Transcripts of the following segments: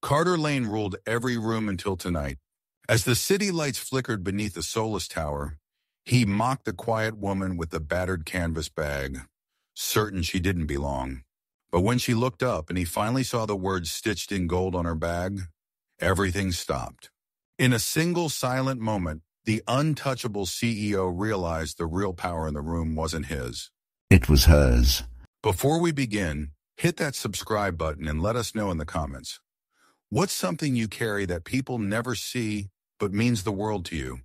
Carter Lane ruled every room until tonight. As the city lights flickered beneath the Solis Tower, he mocked the quiet woman with the battered canvas bag, certain she didn't belong. But when she looked up and he finally saw the words stitched in gold on her bag, everything stopped. In a single silent moment, the untouchable CEO realized the real power in the room wasn't his. It was hers. Before we begin, hit that subscribe button and let us know in the comments. What's something you carry that people never see but means the world to you?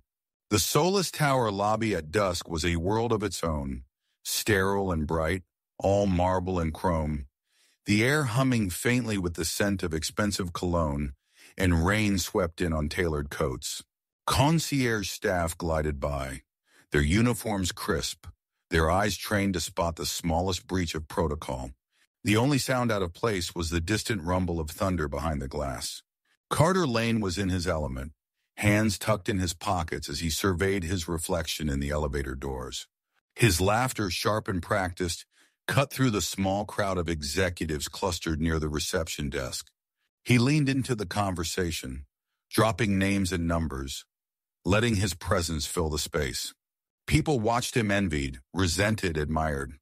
The Solis Tower lobby at dusk was a world of its own, sterile and bright, all marble and chrome, the air humming faintly with the scent of expensive cologne, and rain swept in on tailored coats. Concierge staff glided by, their uniforms crisp, their eyes trained to spot the smallest breach of protocol. The only sound out of place was the distant rumble of thunder behind the glass. Carter Lane was in his element, hands tucked in his pockets as he surveyed his reflection in the elevator doors. His laughter, sharp and practiced, cut through the small crowd of executives clustered near the reception desk. He leaned into the conversation, dropping names and numbers, letting his presence fill the space. People watched him envied, resented, admired.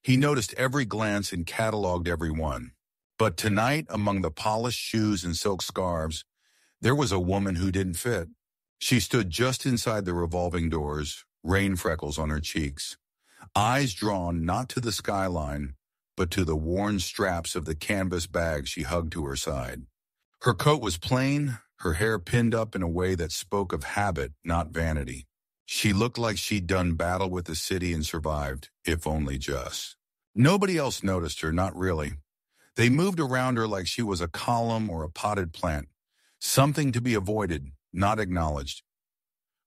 He noticed every glance and cataloged every one. But tonight, among the polished shoes and silk scarves, there was a woman who didn't fit. She stood just inside the revolving doors, rain freckles on her cheeks, eyes drawn not to the skyline, but to the worn straps of the canvas bag she hugged to her side. Her coat was plain, her hair pinned up in a way that spoke of habit, not vanity. She looked like she'd done battle with the city and survived, if only just. Nobody else noticed her, not really. They moved around her like she was a column or a potted plant, something to be avoided, not acknowledged.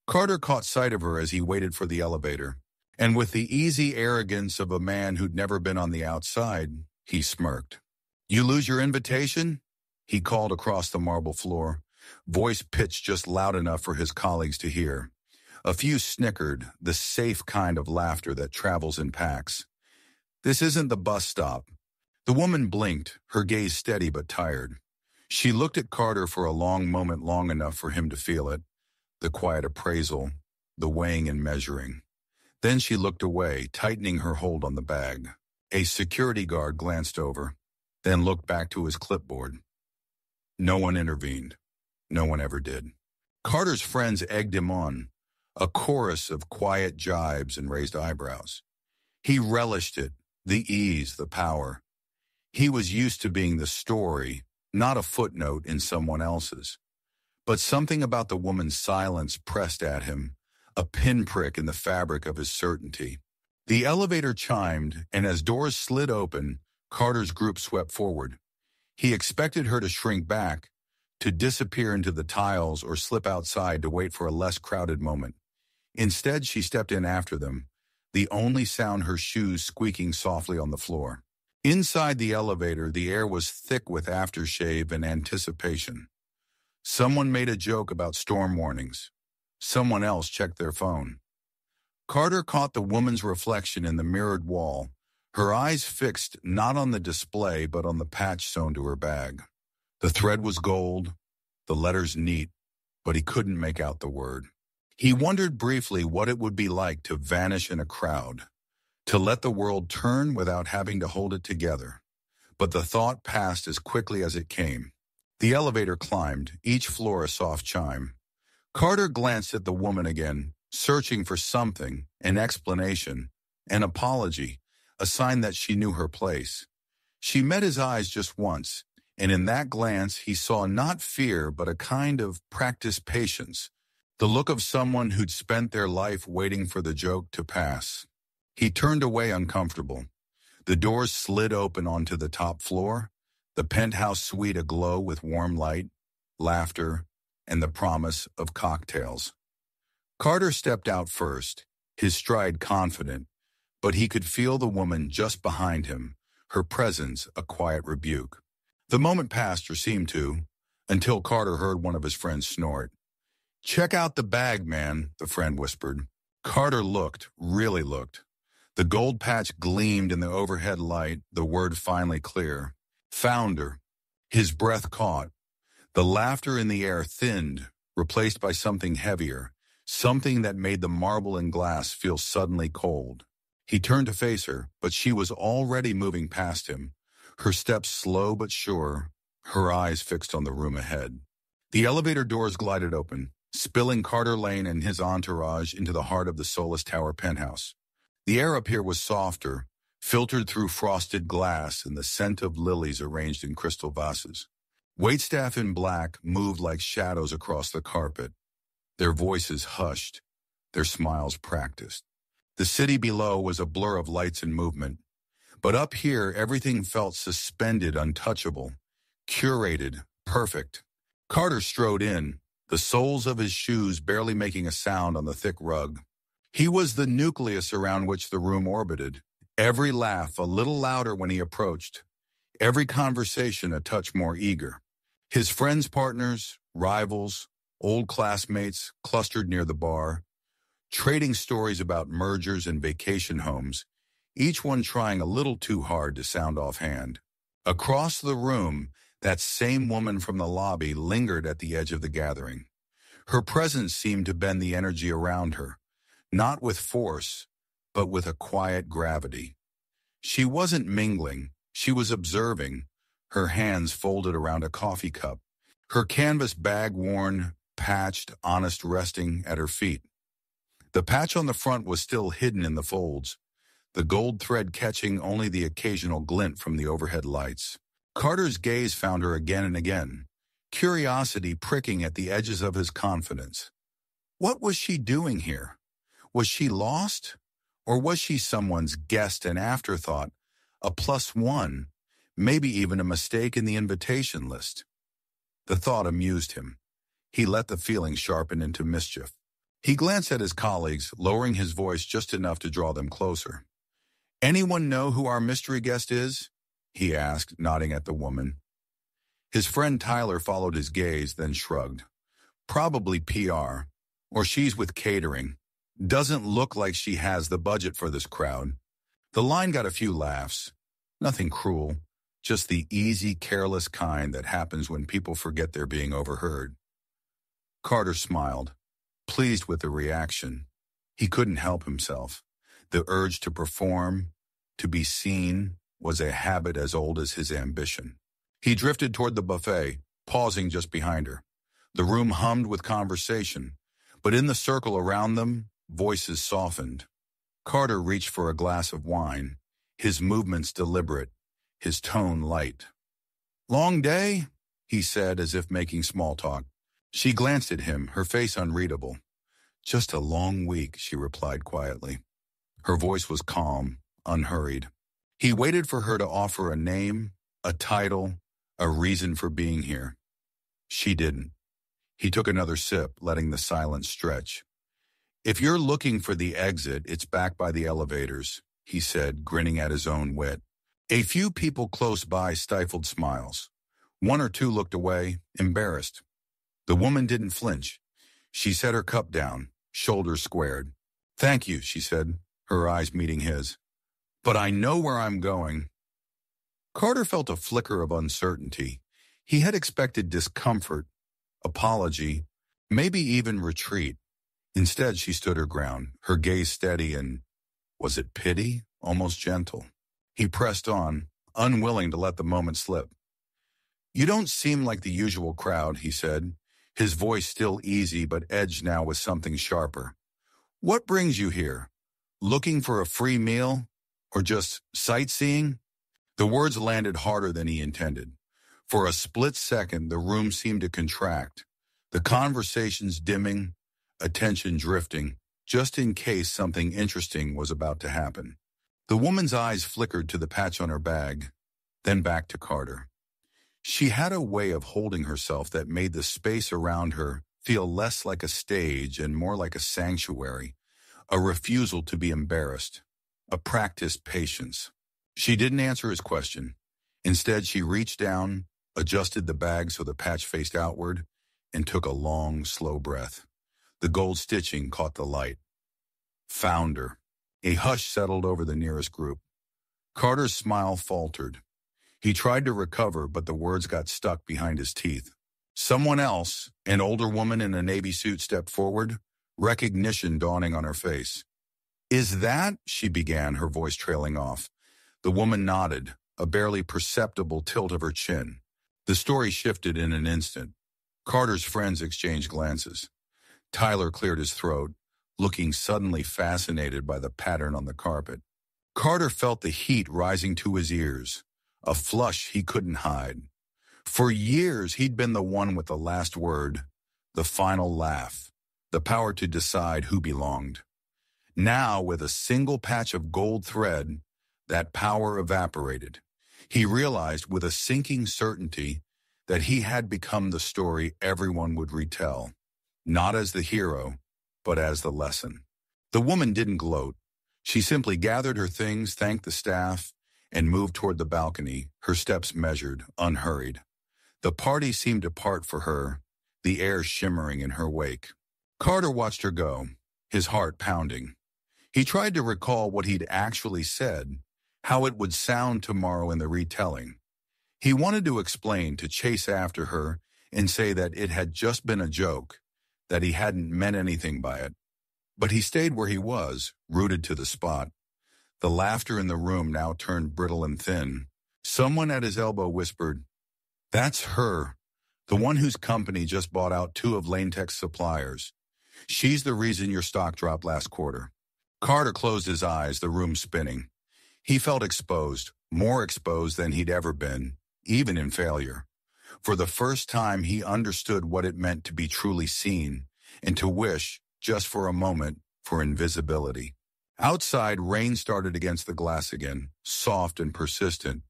Carter caught sight of her as he waited for the elevator, and with the easy arrogance of a man who'd never been on the outside, he smirked. "You lose your invitation?" he called across the marble floor, voice pitched just loud enough for his colleagues to hear. A few snickered, the safe kind of laughter that travels in packs. "This isn't the bus stop." The woman blinked, her gaze steady but tired. She looked at Carter for a long moment, long enough for him to feel it, the quiet appraisal, the weighing and measuring. Then she looked away, tightening her hold on the bag. A security guard glanced over, then looked back to his clipboard. No one intervened. No one ever did. Carter's friends egged him on, a chorus of quiet jibes and raised eyebrows. He relished it, the ease, the power. He was used to being the story, not a footnote in someone else's. But something about the woman's silence pressed at him, a pinprick in the fabric of his certainty. The elevator chimed, and as doors slid open, Carter's group swept forward. He expected her to shrink back, to disappear into the tiles or slip outside to wait for a less crowded moment. Instead, she stepped in after them, the only sound her shoes squeaking softly on the floor. Inside the elevator, the air was thick with aftershave and anticipation. Someone made a joke about storm warnings. Someone else checked their phone. Carter caught the woman's reflection in the mirrored wall, her eyes fixed not on the display but on the patch sewn to her bag. The thread was gold, the letters neat, but he couldn't make out the word. He wondered briefly what it would be like to vanish in a crowd, to let the world turn without having to hold it together. But the thought passed as quickly as it came. The elevator climbed, each floor a soft chime. Carter glanced at the woman again, searching for something, an explanation, an apology, a sign that she knew her place. She met his eyes just once, and in that glance he saw not fear but a kind of practiced patience, the look of someone who'd spent their life waiting for the joke to pass. He turned away uncomfortable. The doors slid open onto the top floor, the penthouse suite aglow with warm light, laughter, and the promise of cocktails. Carter stepped out first, his stride confident, but he could feel the woman just behind him, her presence a quiet rebuke. The moment passed, or seemed to, until Carter heard one of his friends snort. "Check out the bag, man," the friend whispered. Carter looked, really looked. The gold patch gleamed in the overhead light, the word finally clear. "Founder." His breath caught. The laughter in the air thinned, replaced by something heavier, something that made the marble and glass feel suddenly cold. He turned to face her, but she was already moving past him, her steps slow but sure, her eyes fixed on the room ahead. The elevator doors glided open, spilling Carter Lane and his entourage into the heart of the Solis Tower penthouse. The air up here was softer, filtered through frosted glass and the scent of lilies arranged in crystal vases. Waitstaff in black moved like shadows across the carpet, their voices hushed, their smiles practiced. The city below was a blur of lights and movement, but up here everything felt suspended, untouchable, curated, perfect. Carter strode in, the soles of his shoes barely making a sound on the thick rug. He was the nucleus around which the room orbited, every laugh a little louder when he approached, every conversation a touch more eager. His friends, partners, rivals, old classmates clustered near the bar, trading stories about mergers and vacation homes, each one trying a little too hard to sound offhand. Across the room, that same woman from the lobby lingered at the edge of the gathering. Her presence seemed to bend the energy around her, not with force, but with a quiet gravity. She wasn't mingling, she was observing, her hands folded around a coffee cup, her canvas bag worn, patched, honest resting at her feet. The patch on the front was still hidden in the folds, the gold thread catching only the occasional glint from the overhead lights. Carter's gaze found her again and again, curiosity pricking at the edges of his confidence. What was she doing here? Was she lost? Or was she someone's guest and afterthought, a +1, maybe even a mistake in the invitation list? The thought amused him. He let the feeling sharpen into mischief. He glanced at his colleagues, lowering his voice just enough to draw them closer. "Anyone know who our mystery guest is?" he asked, nodding at the woman. His friend Tyler followed his gaze, then shrugged. "Probably PR, or she's with catering. Doesn't look like she has the budget for this crowd." The line got a few laughs. Nothing cruel, just the easy, careless kind that happens when people forget they're being overheard. Carter smiled, pleased with the reaction. He couldn't help himself. The urge to perform, to be seen, was a habit as old as his ambition. He drifted toward the buffet, pausing just behind her. The room hummed with conversation, but in the circle around them, voices softened. Carter reached for a glass of wine, his movements deliberate, his tone light. "Long day?" he said, as if making small talk. She glanced at him, her face unreadable. "Just a long week," she replied quietly. Her voice was calm, unhurried. He waited for her to offer a name, a title, a reason for being here. She didn't. He took another sip, letting the silence stretch. "If you're looking for the exit, it's back by the elevators," he said, grinning at his own wit. A few people close by stifled smiles. One or two looked away, embarrassed. The woman didn't flinch. She set her cup down, shoulders squared. "Thank you," she said, her eyes meeting his. "But I know where I'm going." Carter felt a flicker of uncertainty. He had expected discomfort, apology, maybe even retreat. Instead, she stood her ground, her gaze steady and, was it pity, almost gentle? He pressed on, unwilling to let the moment slip. "You don't seem like the usual crowd," he said, his voice still easy but edged now with something sharper. "What brings you here? Looking for a free meal? Or just sightseeing?" The words landed harder than he intended. For a split second, the room seemed to contract, the conversations dimming, attention drifting, just in case something interesting was about to happen. The woman's eyes flickered to the patch on her bag, then back to Carter. She had a way of holding herself that made the space around her feel less like a stage and more like a sanctuary, a refusal to be embarrassed, a practiced patience. She didn't answer his question. Instead, she reached down, adjusted the bag so the patch faced outward, and took a long, slow breath. The gold stitching caught the light. Found her. A hush settled over the nearest group. Carter's smile faltered. He tried to recover, but the words got stuck behind his teeth. Someone else, an older woman in a navy suit, stepped forward, recognition dawning on her face. "Is that?" she began, her voice trailing off. The woman nodded, a barely perceptible tilt of her chin. The story shifted in an instant. Carter's friends exchanged glances. Tyler cleared his throat, looking suddenly fascinated by the pattern on the carpet. Carter felt the heat rising to his ears, a flush he couldn't hide. For years, he'd been the one with the last word, the final laugh, the power to decide who belonged. Now, with a single patch of gold thread, that power evaporated. He realized with a sinking certainty that he had become the story everyone would retell, not as the hero, but as the lesson. The woman didn't gloat. She simply gathered her things, thanked the staff, and moved toward the balcony, her steps measured, unhurried. The party seemed to part for her, the air shimmering in her wake. Carter watched her go, his heart pounding. He tried to recall what he'd actually said, how it would sound tomorrow in the retelling. He wanted to explain, to chase after her, and say that it had just been a joke, that he hadn't meant anything by it. But he stayed where he was, rooted to the spot. The laughter in the room now turned brittle and thin. Someone at his elbow whispered, "That's her, the one whose company just bought out 2 of Lane-Tech's suppliers. She's the reason your stock dropped last quarter." Carter closed his eyes, the room spinning. He felt exposed, more exposed than he'd ever been, even in failure. For the first time, he understood what it meant to be truly seen, and to wish, just for a moment, for invisibility. Outside, rain started against the glass again, soft and persistent,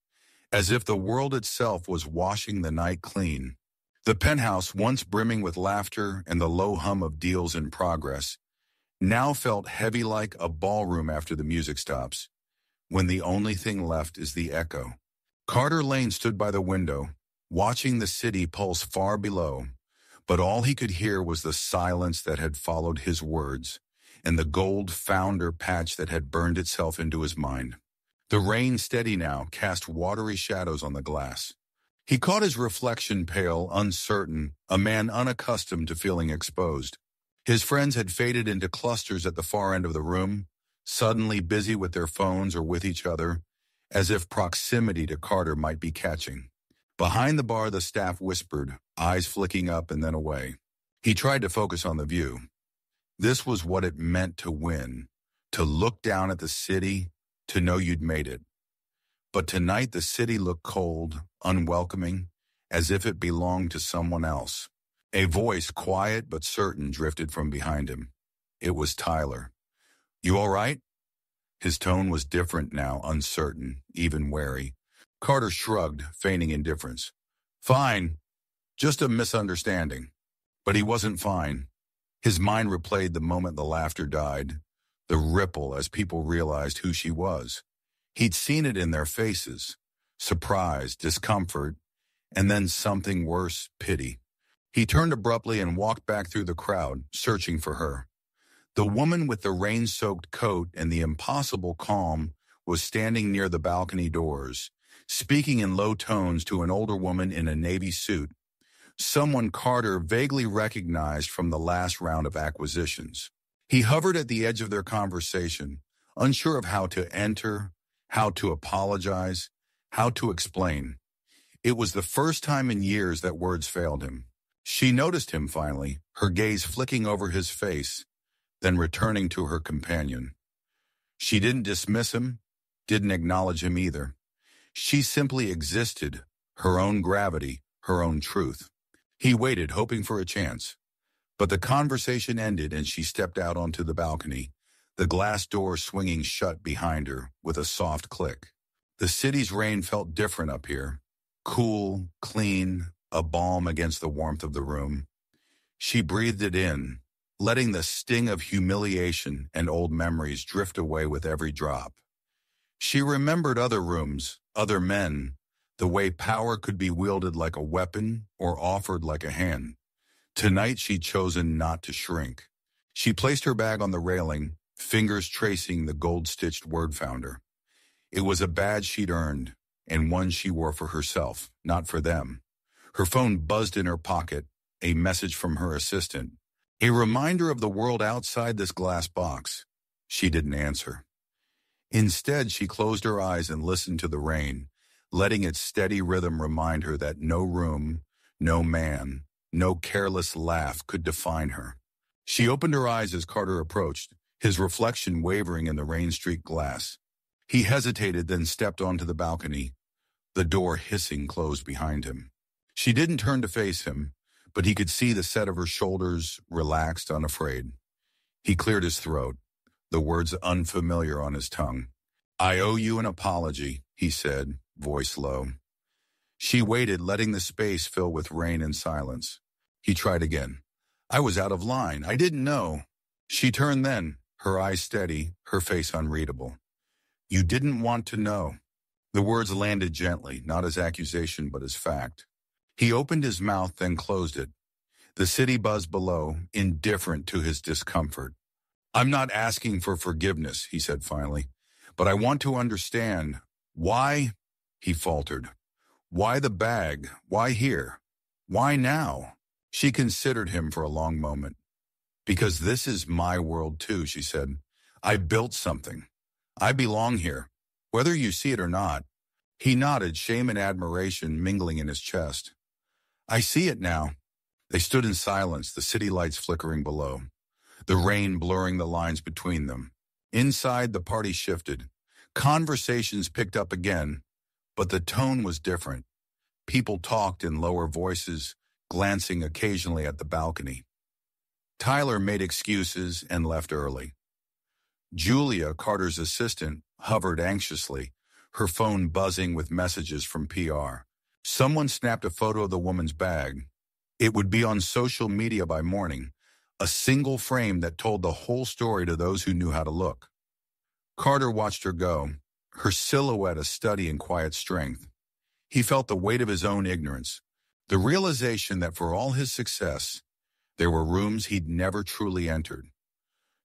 as if the world itself was washing the night clean. The penthouse, once brimming with laughter and the low hum of deals in progress, now felt heavy like a ballroom after the music stops, when the only thing left is the echo. Carter Lane stood by the window, watching the city pulse far below, but all he could hear was the silence that had followed his words, and the gold founder patch that had burned itself into his mind. The rain, steady now, cast watery shadows on the glass. He caught his reflection, pale, uncertain, a man unaccustomed to feeling exposed. His friends had faded into clusters at the far end of the room, suddenly busy with their phones or with each other, as if proximity to Carter might be catching. Behind the bar, the staff whispered, eyes flicking up and then away. He tried to focus on the view. This was what it meant to win, to look down at the city, to know you'd made it. But tonight the city looked cold, unwelcoming, as if it belonged to someone else. A voice, quiet but certain, drifted from behind him. It was Tyler. "You all right?" His tone was different now, uncertain, even wary. Carter shrugged, feigning indifference. "Fine. Just a misunderstanding." But he wasn't fine. His mind replayed the moment the laughter died, the ripple as people realized who she was. He'd seen it in their faces, surprise, discomfort, and then something worse, pity. He turned abruptly and walked back through the crowd, searching for her. The woman with the rain-soaked coat and the impossible calm was standing near the balcony doors, speaking in low tones to an older woman in a navy suit, someone Carter vaguely recognized from the last round of acquisitions. He hovered at the edge of their conversation, unsure of how to enter, how to apologize, how to explain. It was the first time in years that words failed him. She noticed him finally, her gaze flicking over his face, then returning to her companion. She didn't dismiss him, didn't acknowledge him either. She simply existed, her own gravity, her own truth. He waited, hoping for a chance. But the conversation ended and she stepped out onto the balcony, the glass door swinging shut behind her with a soft click. The city's rain felt different up here. Cool, clean, a balm against the warmth of the room. She breathed it in, letting the sting of humiliation and old memories drift away with every drop. She remembered other rooms, other men, the way power could be wielded like a weapon or offered like a hand. Tonight she'd chosen not to shrink. She placed her bag on the railing, fingers tracing the gold-stitched word founder. It was a badge she'd earned, and one she wore for herself, not for them. Her phone buzzed in her pocket, a message from her assistant. A reminder of the world outside this glass box. She didn't answer. Instead, she closed her eyes and listened to the rain, letting its steady rhythm remind her that no room, no man, no careless laugh could define her. She opened her eyes as Carter approached, his reflection wavering in the rain-streaked glass. He hesitated, then stepped onto the balcony, the door hissing closed behind him. She didn't turn to face him, but he could see the set of her shoulders, relaxed, unafraid. He cleared his throat, the words unfamiliar on his tongue. "I owe you an apology," he said, voice low. She waited, letting the space fill with rain and silence. He tried again. "I was out of line. I didn't know." She turned then, her eyes steady, her face unreadable. "You didn't want to know." The words landed gently, not as accusation but as fact. He opened his mouth, then closed it. The city buzzed below, indifferent to his discomfort. "I'm not asking for forgiveness," he said finally, "but I want to understand. Why?" He faltered. "Why the bag? Why here? Why now?" She considered him for a long moment. "Because this is my world too," she said. "I built something. I belong here, whether you see it or not." He nodded, shame and admiration mingling in his chest. "I see it now." They stood in silence, the city lights flickering below, the rain blurring the lines between them. Inside, the party shifted. Conversations picked up again, but the tone was different. People talked in lower voices, glancing occasionally at the balcony. Tyler made excuses and left early. Julia, Carter's assistant, hovered anxiously, her phone buzzing with messages from PR. Someone snapped a photo of the woman's bag. It would be on social media by morning, a single frame that told the whole story to those who knew how to look. Carter watched her go, her silhouette a study in quiet strength. He felt the weight of his own ignorance, the realization that for all his success, there were rooms he'd never truly entered.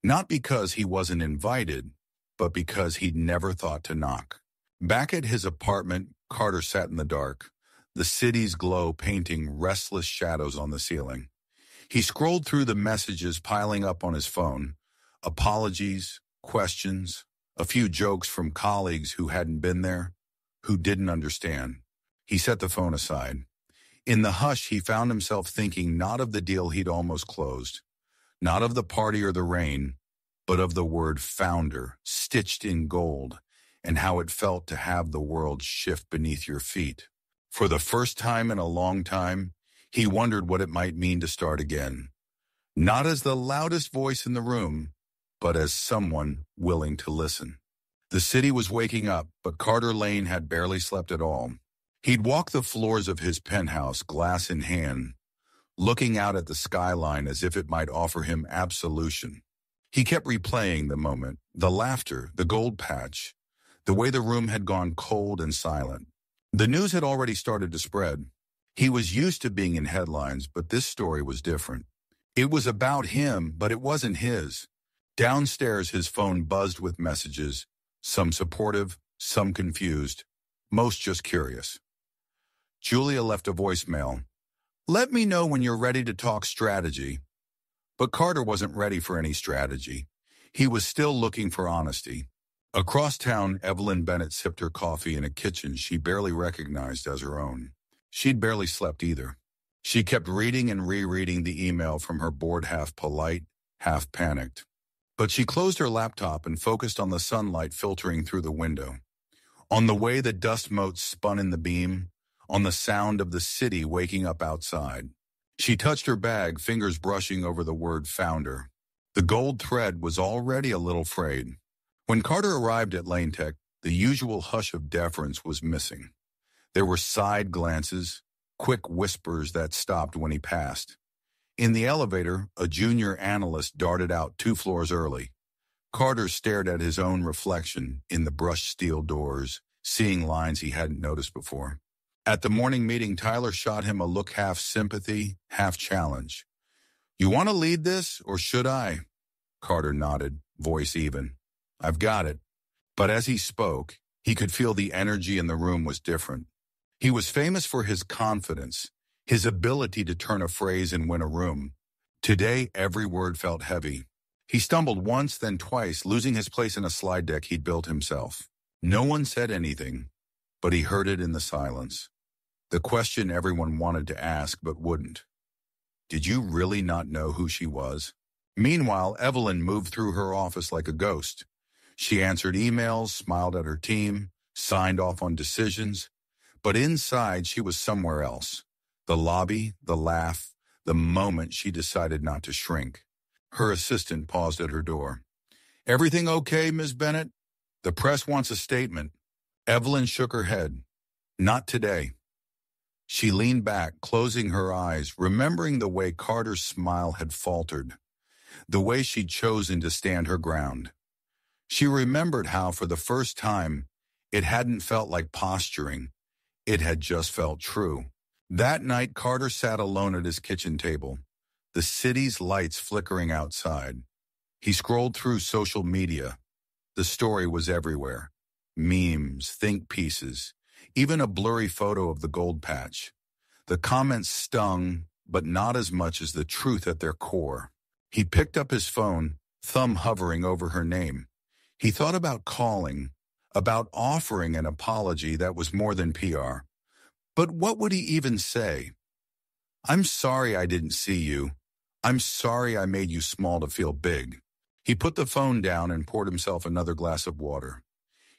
Not because he wasn't invited, but because he'd never thought to knock. Back at his apartment, Carter sat in the dark, the city's glow painting restless shadows on the ceiling. He scrolled through the messages piling up on his phone, apologies, questions, a few jokes from colleagues who hadn't been there, who didn't understand. He set the phone aside. In the hush, he found himself thinking not of the deal he'd almost closed, not of the party or the rain, but of the word founder, stitched in gold, and how it felt to have the world shift beneath your feet. For the first time in a long time, he wondered what it might mean to start again. Not as the loudest voice in the room, but as someone willing to listen. The city was waking up, but Carter Lane had barely slept at all. He'd walked the floors of his penthouse, glass in hand, looking out at the skyline as if it might offer him absolution. He kept replaying the moment, the laughter, the gold patch, the way the room had gone cold and silent. The news had already started to spread. He was used to being in headlines, but this story was different. It was about him, but it wasn't his. Downstairs, his phone buzzed with messages, some supportive, some confused, most just curious. Julia left a voicemail. "Let me know when you're ready to talk strategy." But Carter wasn't ready for any strategy. He was still looking for honesty. Across town, Evelyn Bennett sipped her coffee in a kitchen she barely recognized as her own. She'd barely slept either. She kept reading and rereading the email from her board, half polite, half panicked. But she closed her laptop and focused on the sunlight filtering through the window, on the way the dust motes spun in the beam, on the sound of the city waking up outside. She touched her bag, fingers brushing over the word founder. The gold thread was already a little frayed. When Carter arrived at Lane Tech, the usual hush of deference was missing. There were side glances, quick whispers that stopped when he passed. In the elevator, a junior analyst darted out 2 floors early. Carter stared at his own reflection in the brushed steel doors, seeing lines he hadn't noticed before. At the morning meeting, Tyler shot him a look half sympathy, half challenge. "You want to lead this, or should I?" Carter nodded, voice even. "I've got it." But as he spoke, he could feel the energy in the room was different. He was famous for his confidence, his ability to turn a phrase and win a room. Today, every word felt heavy. He stumbled once, then twice, losing his place in a slide deck he'd built himself. No one said anything, but he heard it in the silence. The question everyone wanted to ask but wouldn't. Did you really not know who she was? Meanwhile, Evelyn moved through her office like a ghost. She answered emails, smiled at her team, signed off on decisions, but inside she was somewhere else. The lobby, the laugh, the moment she decided not to shrink. Her assistant paused at her door. "Everything okay, Ms. Bennett? The press wants a statement." Evelyn shook her head. "Not today." She leaned back, closing her eyes, remembering the way Carter's smile had faltered, the way she'd chosen to stand her ground. She remembered how, for the first time, it hadn't felt like posturing. It had just felt true. That night, Carter sat alone at his kitchen table, the city's lights flickering outside. He scrolled through social media. The story was everywhere. Memes, think pieces, even a blurry photo of the gold patch. The comments stung, but not as much as the truth at their core. He picked up his phone, thumb hovering over her name. He thought about calling, about offering an apology that was more than PR. But what would he even say? "I'm sorry I didn't see you. I'm sorry I made you small to feel big." He put the phone down and poured himself another glass of water.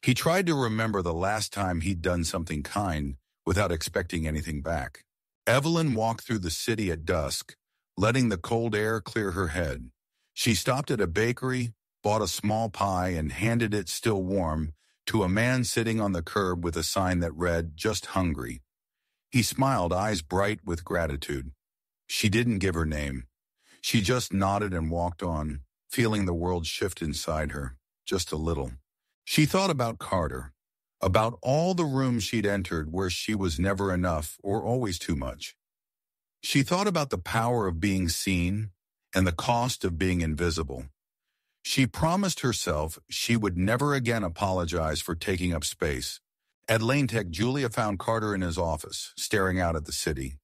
He tried to remember the last time he'd done something kind without expecting anything back. Evelyn walked through the city at dusk, letting the cold air clear her head. She stopped at a bakery, bought a small pie, and handed it still warm to a man sitting on the curb with a sign that read, "Just hungry." He smiled, eyes bright with gratitude. She didn't give her name. She just nodded and walked on, feeling the world shift inside her, just a little. She thought about Carter, about all the rooms she'd entered where she was never enough or always too much. She thought about the power of being seen and the cost of being invisible. She promised herself she would never again apologize for taking up space. At Lane Tech, Julia found Carter in his office, staring out at the city.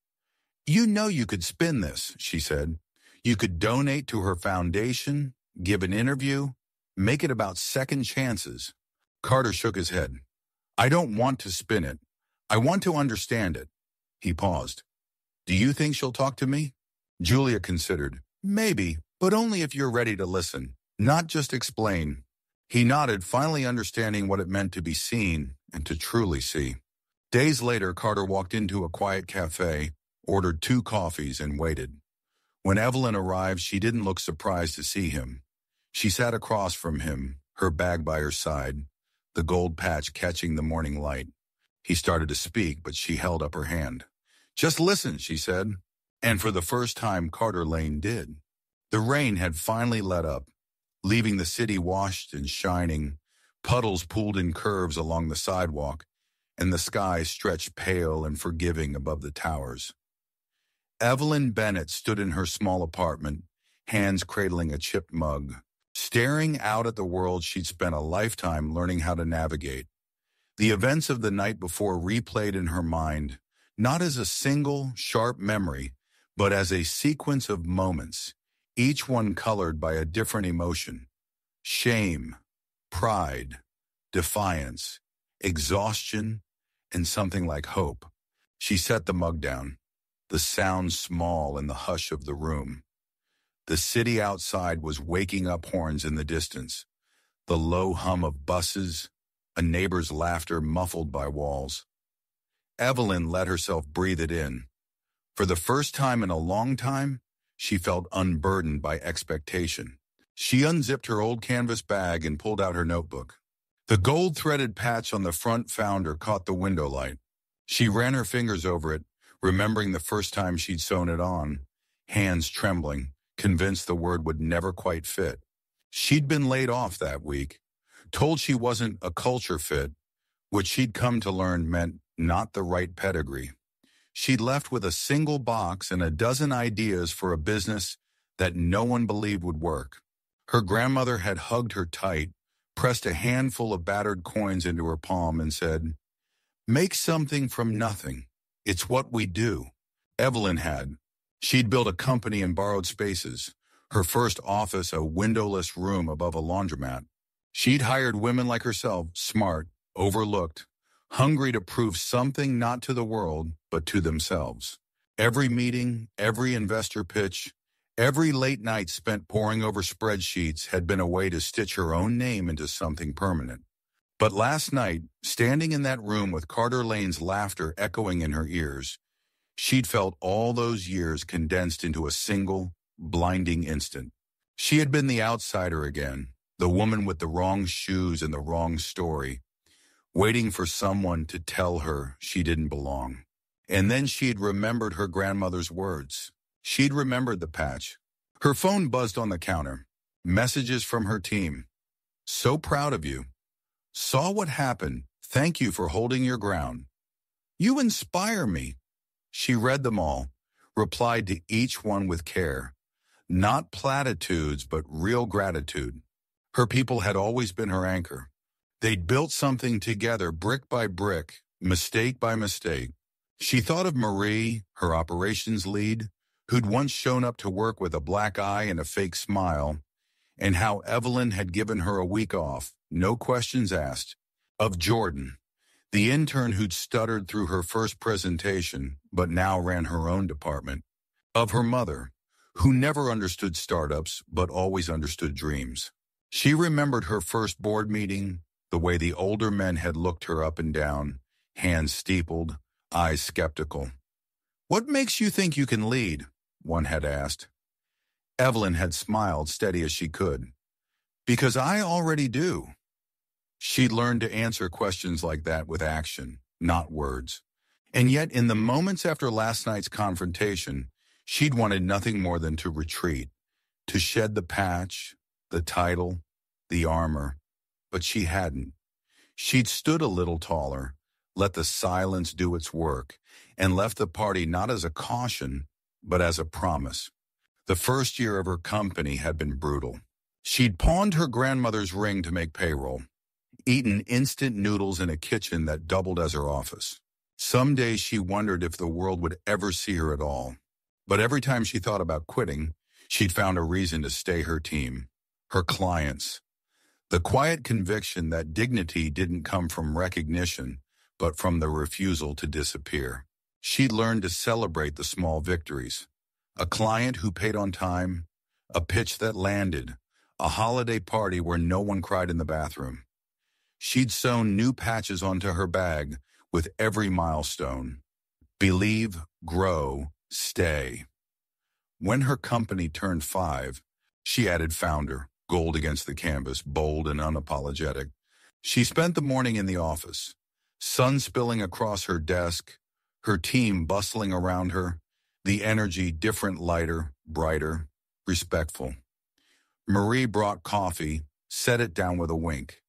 "You know you could spin this," she said. "You could donate to her foundation, give an interview, make it about second chances." Carter shook his head. "I don't want to spin it. I want to understand it." He paused. "Do you think she'll talk to me?" Julia considered. "Maybe, but only if you're ready to listen, not just explain." He nodded, finally understanding what it meant to be seen and to truly see. Days later, Carter walked into a quiet cafe, ordered 2 coffees, and waited. When Evelyn arrived, she didn't look surprised to see him. She sat across from him, her bag by her side, the gold patch catching the morning light. He started to speak, but she held up her hand. "Just listen," she said. And for the first time, Carter Lane did. The rain had finally let up, leaving the city washed and shining. Puddles pooled in curves along the sidewalk, and the sky stretched pale and forgiving above the towers. Evelyn Bennett stood in her small apartment, hands cradling a chipped mug, staring out at the world she'd spent a lifetime learning how to navigate. The events of the night before replayed in her mind, not as a single, sharp memory, but as a sequence of moments, each one colored by a different emotion. Shame, pride, defiance, exhaustion, and something like hope. She set the mug down, the sound small in the hush of the room. The city outside was waking up, horns in the distance, the low hum of buses, a neighbor's laughter muffled by walls. Evelyn let herself breathe it in. For the first time in a long time, she felt unburdened by expectation. She unzipped her old canvas bag and pulled out her notebook. The gold-threaded patch on the front founder caught the window light. She ran her fingers over it, remembering the first time she'd sewn it on, hands trembling, convinced the word would never quite fit. She'd been laid off that week, told she wasn't a culture fit, which she'd come to learn meant not the right pedigree. She'd left with a single box and a dozen ideas for a business that no one believed would work. Her grandmother had hugged her tight, pressed a handful of battered coins into her palm and said, "Make something from nothing. It's what we do." Evelyn had. She'd built a company in borrowed spaces, her first office a windowless room above a laundromat. She'd hired women like herself, smart, overlooked, hungry to prove something not to the world, but to themselves. Every meeting, every investor pitch, every late night spent poring over spreadsheets had been a way to stitch her own name into something permanent. But last night, standing in that room with Carter Lane's laughter echoing in her ears, she'd felt all those years condensed into a single, blinding instant. She had been the outsider again, the woman with the wrong shoes and the wrong story, waiting for someone to tell her she didn't belong. And then she'd remembered her grandmother's words. She'd remembered the patch. Her phone buzzed on the counter. Messages from her team. So proud of you. Saw what happened. Thank you for holding your ground. You inspire me. She read them all, replied to each one with care. Not platitudes, but real gratitude. Her people had always been her anchor. They'd built something together, brick by brick, mistake by mistake. She thought of Marie, her operations lead, who'd once shown up to work with a black eye and a fake smile, and how Evelyn had given her a week off, no questions asked. Of Jordan, the intern who'd stuttered through her first presentation, but now ran her own department. Of her mother, who never understood startups, but always understood dreams. She remembered her first board meeting, the way the older men had looked her up and down, hands steepled, eyes skeptical. What makes you think you can lead? One had asked. Evelyn had smiled, steady as she could. Because I already do. She'd learned to answer questions like that with action, not words. And yet, in the moments after last night's confrontation, she'd wanted nothing more than to retreat, to shed the patch, the title, the armor. But she hadn't. She'd stood a little taller, let the silence do its work, and left the party not as a caution, but as a promise. The first year of her company had been brutal. She'd pawned her grandmother's ring to make payroll, eaten instant noodles in a kitchen that doubled as her office. Some days she wondered if the world would ever see her at all. But every time she thought about quitting, she'd found a reason to stay her team, her clients. The quiet conviction that dignity didn't come from recognition, but from the refusal to disappear. She'd learned to celebrate the small victories. A client who paid on time, a pitch that landed, a holiday party where no one cried in the bathroom. She'd sewn new patches onto her bag with every milestone. Believe, grow, stay. When her company turned 5, she added founder, gold against the canvas, bold and unapologetic. She spent the morning in the office, sun spilling across her desk, her team bustling around her, the energy different, lighter, brighter, respectful. Marie brought coffee, set it down with a wink.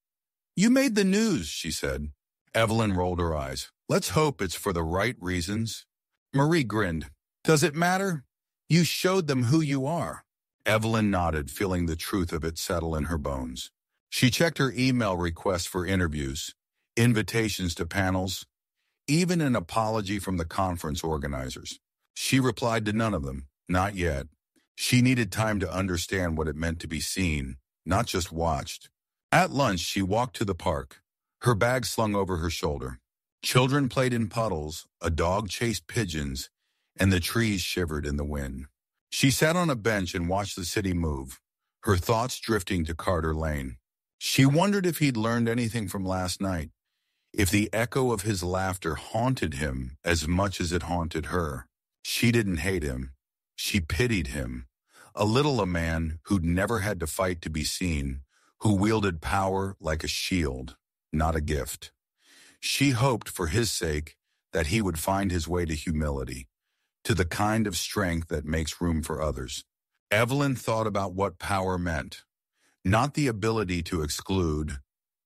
You made the news, she said. Evelyn rolled her eyes. Let's hope it's for the right reasons. Marie grinned. Does it matter? You showed them who you are. Evelyn nodded, feeling the truth of it settle in her bones. She checked her email requests for interviews, invitations to panels, even an apology from the conference organizers. She replied to none of them, not yet. She needed time to understand what it meant to be seen, not just watched. At lunch, she walked to the park, her bag slung over her shoulder. Children played in puddles, a dog chased pigeons, and the trees shivered in the wind. She sat on a bench and watched the city move, her thoughts drifting to Carter Lane. She wondered if he'd learned anything from last night, if the echo of his laughter haunted him as much as it haunted her. She didn't hate him. She pitied him. A man who'd never had to fight to be seen, who wielded power like a shield, not a gift. She hoped for his sake that he would find his way to humility, to the kind of strength that makes room for others. Evelyn thought about what power meant, not the ability to exclude,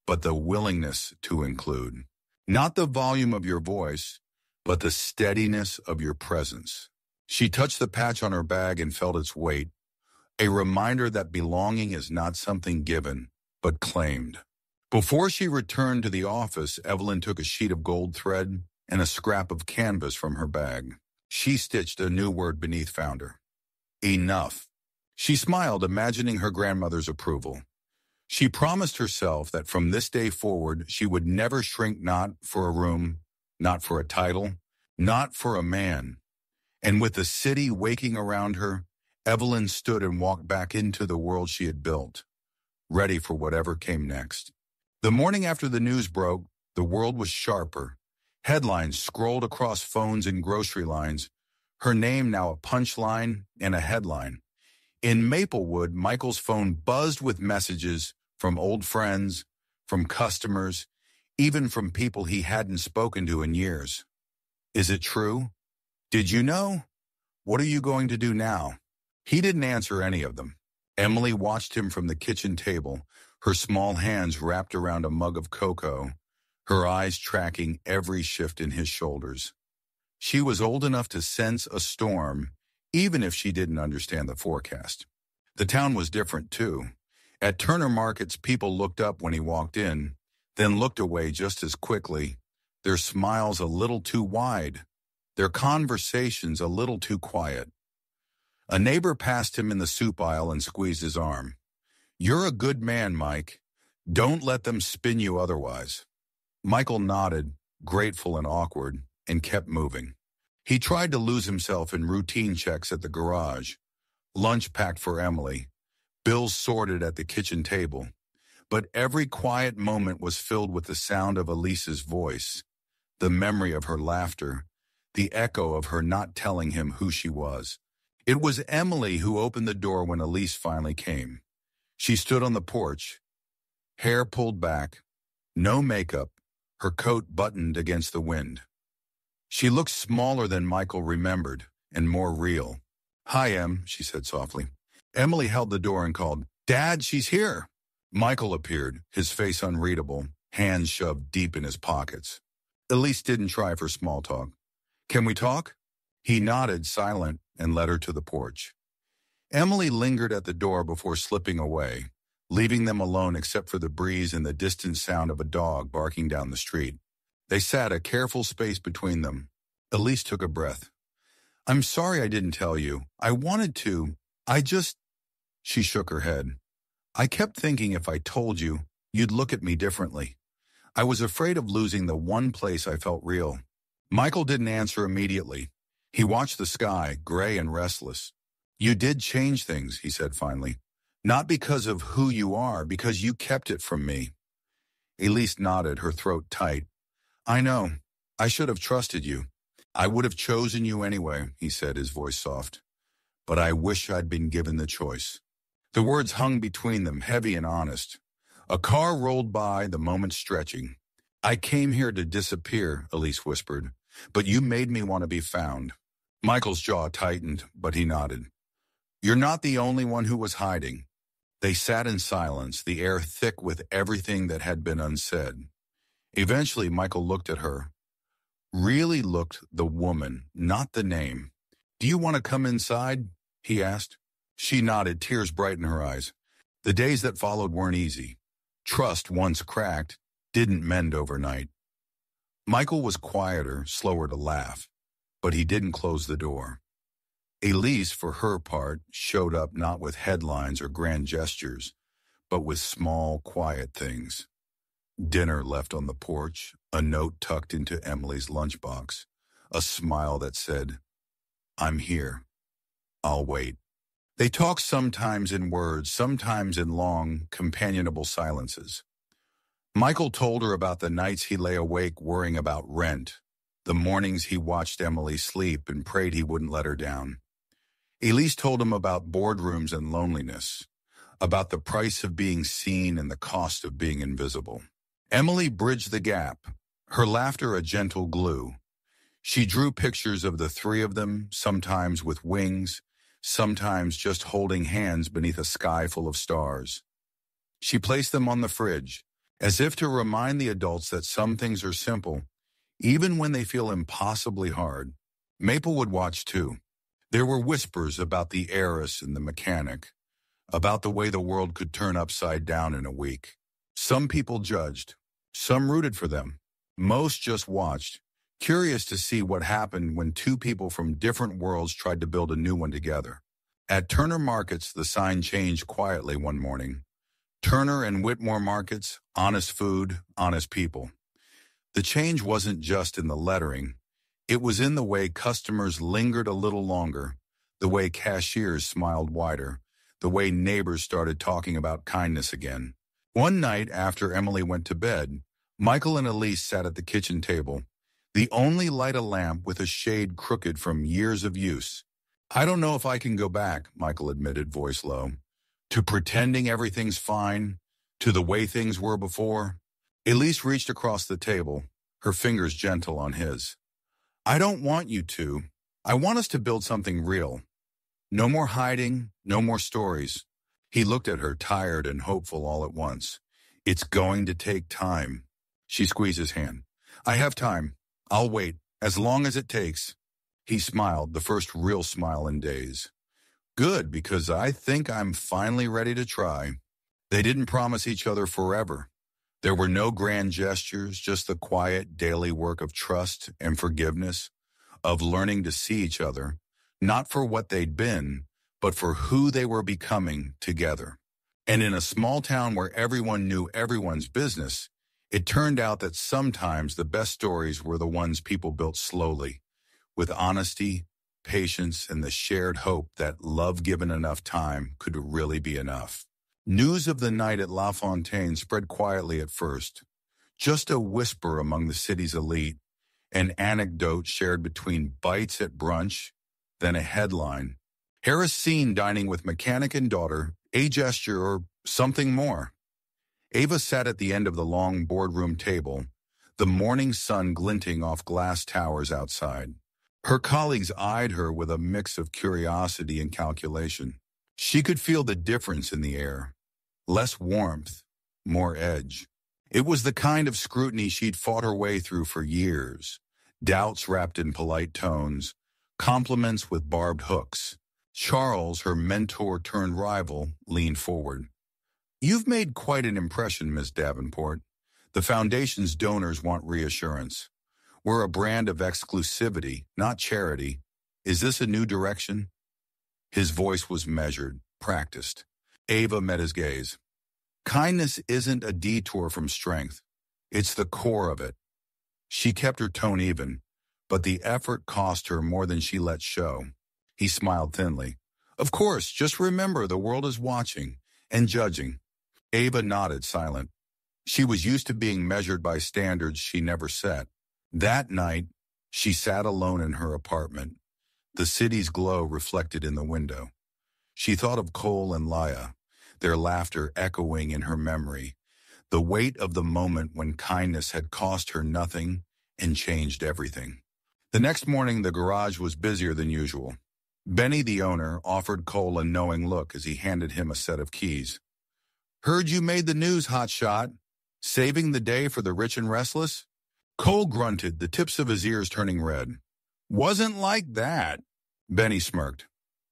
but the willingness to include. Not the volume of your voice, but the steadiness of your presence. She touched the patch on her bag and felt its weight, a reminder that belonging is not something given, but claimed. Before she returned to the office, Evelyn took a sheet of gold thread and a scrap of canvas from her bag. She stitched a new word beneath founder. Enough. She smiled, imagining her grandmother's approval. She promised herself that from this day forward, she would never shrink, not for a room, not for a title, not for a man. And with the city waking around her, Evelyn stood and walked back into the world she had built, ready for whatever came next. The morning after the news broke, the world was sharper. Headlines scrolled across phones and grocery lines, her name now a punchline and a headline. In Maplewood, Michael's phone buzzed with messages from old friends, from customers, even from people he hadn't spoken to in years. Is it true? Did you know? What are you going to do now? He didn't answer any of them. Emily watched him from the kitchen table, her small hands wrapped around a mug of cocoa, her eyes tracking every shift in his shoulders. She was old enough to sense a storm, even if she didn't understand the forecast. The town was different, too. At Turner Markets, people looked up when he walked in, then looked away just as quickly, their smiles a little too wide, their conversations a little too quiet. A neighbor passed him in the soup aisle and squeezed his arm. "You're a good man, Mike. Don't let them spin you otherwise." Michael nodded, grateful and awkward, and kept moving. He tried to lose himself in routine checks at the garage, lunch packed for Emily, bills sorted at the kitchen table. But every quiet moment was filled with the sound of Elise's voice, the memory of her laughter, the echo of her not telling him who she was. It was Emily who opened the door when Elise finally came. She stood on the porch, hair pulled back, no makeup, her coat buttoned against the wind. She looked smaller than Michael remembered, and more real. "Hi, Em," she said softly. Emily held the door and called, "Dad, she's here." Michael appeared, his face unreadable, hands shoved deep in his pockets. Elise didn't try for small talk. "Can we talk?" He nodded, silent, and led her to the porch. Emily lingered at the door before slipping away, leaving them alone except for the breeze and the distant sound of a dog barking down the street. They sat, a careful space between them. Elise took a breath. "I'm sorry I didn't tell you. I wanted to. She shook her head. "I kept thinking if I told you, you'd look at me differently. I was afraid of losing the one place I felt real." Michael didn't answer immediately. He watched the sky, gray and restless. "You did change things," he said finally. "Not because of who you are, because you kept it from me." Elise nodded, her throat tight. "I know. I should have trusted you. I would have chosen you anyway," he said, his voice soft. "But I wish I'd been given the choice." The words hung between them, heavy and honest. A car rolled by, the moment stretching. "I came here to disappear," Elise whispered, "but you made me want to be found." Michael's jaw tightened, but he nodded. "You're not the only one who was hiding." They sat in silence, the air thick with everything that had been unsaid. Eventually, Michael looked at her. Really looked, the woman, not the name. "Do you want to come inside?" he asked. She nodded, tears bright in her eyes. The days that followed weren't easy. Trust, once cracked, didn't mend overnight. Michael was quieter, slower to laugh, but he didn't close the door. Elise, for her part, showed up not with headlines or grand gestures, but with small, quiet things. Dinner left on the porch, a note tucked into Emily's lunchbox, a smile that said, "I'm here. I'll wait." They talked sometimes in words, sometimes in long, companionable silences. Michael told her about the nights he lay awake worrying about rent, the mornings he watched Emily sleep and prayed he wouldn't let her down. Elise told him about boardrooms and loneliness, about the price of being seen and the cost of being invisible. Emily bridged the gap, her laughter a gentle glue. She drew pictures of the three of them, sometimes with wings, sometimes just holding hands beneath a sky full of stars. She placed them on the fridge, as if to remind the adults that some things are simple, even when they feel impossibly hard. Maplewood watched too. There were whispers about the heiress and the mechanic, about the way the world could turn upside down in a week. Some people judged, some rooted for them. Most just watched, curious to see what happened when two people from different worlds tried to build a new one together. At Turner Markets, the sign changed quietly one morning. Turner and Whitmore Markets, honest food, honest people. The change wasn't just in the lettering. It was in the way customers lingered a little longer, the way cashiers smiled wider, the way neighbors started talking about kindness again. One night after Emily went to bed, Michael and Elise sat at the kitchen table, the only light a lamp with a shade crooked from years of use. "I don't know if I can go back," Michael admitted, voice low, "to pretending everything's fine, to the way things were before." Elise reached across the table, her fingers gentle on his. "I don't want you to. I want us to build something real. No more hiding, no more stories." He looked at her, tired and hopeful all at once. "It's going to take time." She squeezed his hand. "I have time. I'll wait, as long as it takes." He smiled, the first real smile in days. "Good, because I think I'm finally ready to try." They didn't promise each other forever. There were no grand gestures, just the quiet daily work of trust and forgiveness, of learning to see each other, not for what they'd been, but for who they were becoming together. And in a small town where everyone knew everyone's business, it turned out that sometimes the best stories were the ones people built slowly, with honesty, patience, and the shared hope that love given enough time could really be enough. News of the night at La Fontaine spread quietly at first, just a whisper among the city's elite, an anecdote shared between bites at brunch, then a headline. "Harris seen dining with mechanic and daughter, a gesture or something more." Ava sat at the end of the long boardroom table, the morning sun glinting off glass towers outside. Her colleagues eyed her with a mix of curiosity and calculation. She could feel the difference in the air. Less warmth, more edge. It was the kind of scrutiny she'd fought her way through for years. Doubts wrapped in polite tones, compliments with barbed hooks. Charles, her mentor-turned-rival, leaned forward. "You've made quite an impression, Miss Davenport. The Foundation's donors want reassurance. We're a brand of exclusivity, not charity. Is this a new direction?" His voice was measured, practiced. Ava met his gaze. "Kindness isn't a detour from strength. It's the core of it." She kept her tone even, but the effort cost her more than she let show. He smiled thinly. "Of course, just remember the world is watching and judging." Ava nodded, silent. She was used to being measured by standards she never set. That night, she sat alone in her apartment, the city's glow reflected in the window. She thought of Cole and Laya, their laughter echoing in her memory, the weight of the moment when kindness had cost her nothing and changed everything. The next morning, the garage was busier than usual. Benny, the owner, offered Cole a knowing look as he handed him a set of keys. "Heard you made the news, hotshot. Saving the day for the rich and restless?" Cole grunted, the tips of his ears turning red. "Wasn't like that." Benny smirked.